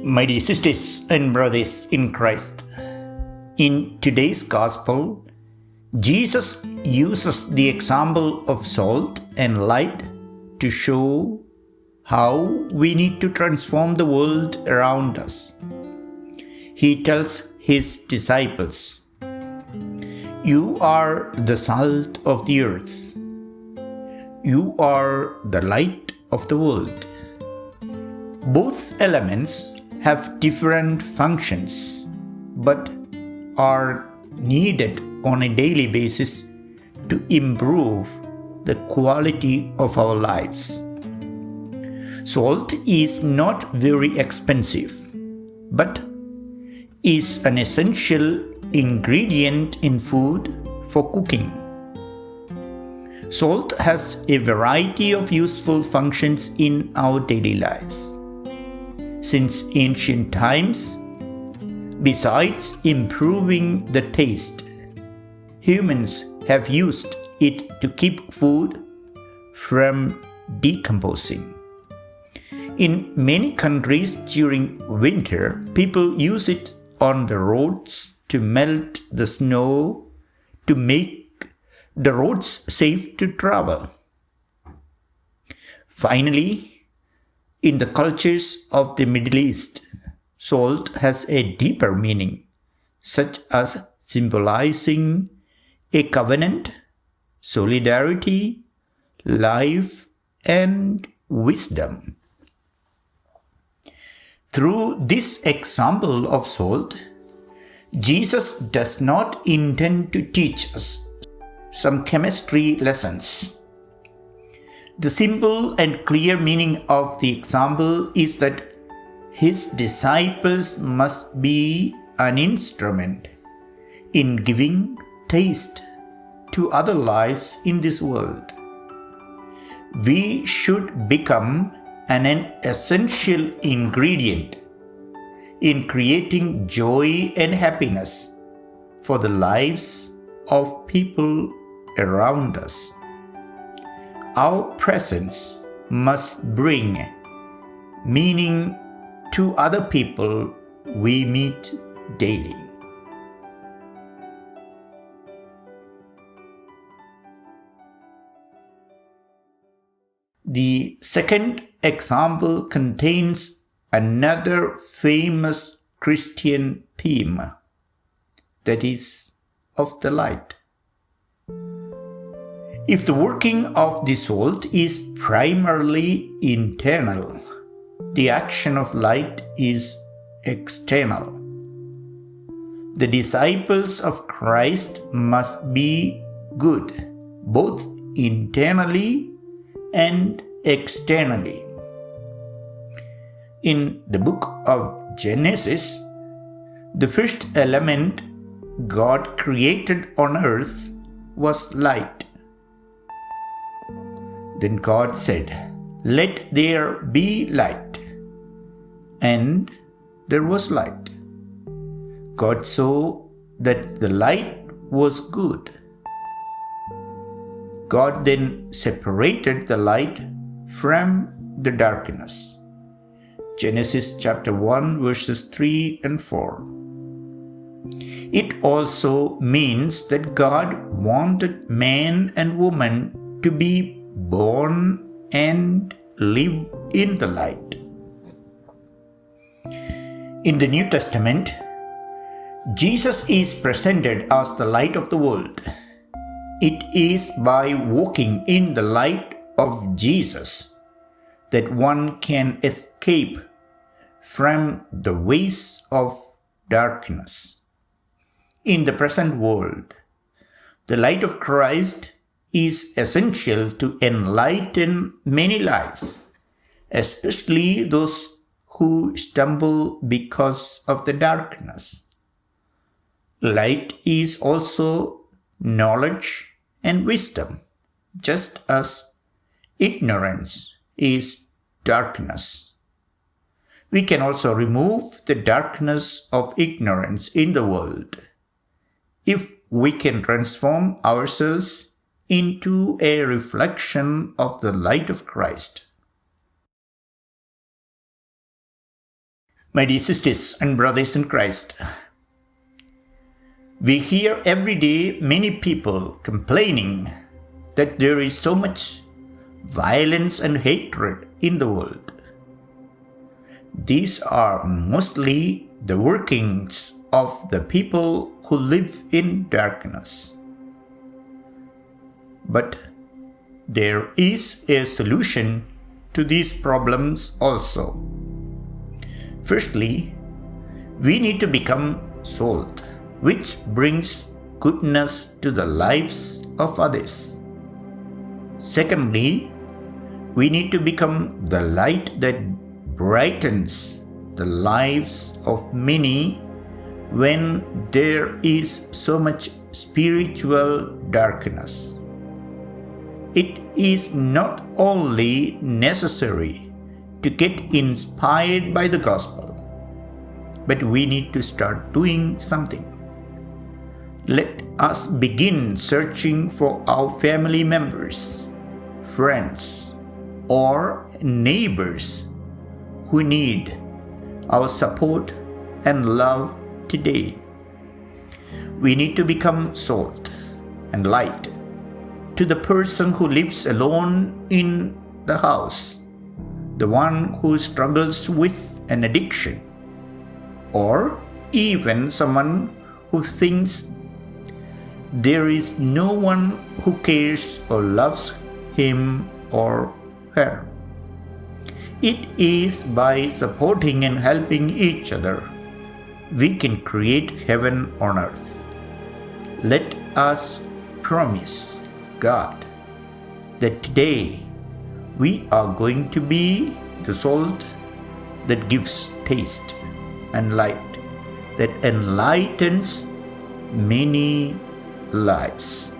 My dear sisters and brothers in Christ, in today's Gospel, Jesus uses the example of salt and light to show how we need to transform the world around us. He tells his disciples, "You are the salt of the earth. You are the light of the world." Both elements have different functions, but are needed on a daily basis to improve the quality of our lives. Salt is not very expensive, but is an essential ingredient in food for cooking. Salt has a variety of useful functions in our daily lives. Since ancient times, besides improving the taste, humans have used it to keep food from decomposing. In many countries during winter, people use it on the roads to melt the snow to make the roads safe to travel. Finally, in the cultures of the Middle East, salt has a deeper meaning, such as symbolizing a covenant, solidarity, life, and wisdom. Through this example of salt, Jesus does not intend to teach us some chemistry lessons. The simple and clear meaning of the example is that his disciples must be an instrument in giving taste to other lives in this world. We should become an essential ingredient in creating joy and happiness for the lives of people around us. Our presence must bring meaning to other people we meet daily. The second example contains another famous Christian theme, that is, of the light. If the working of the salt is primarily internal, the action of light is external. The disciples of Christ must be good, both internally and externally. In the book of Genesis, the first element God created on earth was light. Then God said, "Let there be light." And there was light. God saw that the light was good. God then separated the light from the darkness. Genesis chapter 1 verses 3 and 4. It also means that God wanted man and woman to be born and live in the light. In the New Testament, Jesus is presented as the light of the world. It is by walking in the light of Jesus that one can escape from the ways of darkness. In the present world, the light of Christ is essential to enlighten many lives, especially those who stumble because of the darkness. Light is also knowledge and wisdom, just as ignorance is darkness. We can also remove the darkness of ignorance in the world if we can transform ourselves into a reflection of the light of Christ. My dear sisters and brothers in Christ, we hear every day many people complaining that there is so much violence and hatred in the world. These are mostly the workings of the people who live in darkness. But there is a solution to these problems also. Firstly, we need to become salt, which brings goodness to the lives of others. Secondly, we need to become the light that brightens the lives of many when there is so much spiritual darkness. It is not only necessary to get inspired by the gospel, but we need to start doing something. Let us begin searching for our family members, friends, or neighbors who need our support and love today. We need to become salt and light to the person who lives alone in the house, the one who struggles with an addiction, or even someone who thinks there is no one who cares or loves him or her. It is by supporting and helping each other we can create heaven on earth. Let us promise God that today we are going to be the salt that gives taste and light, that enlightens many lives.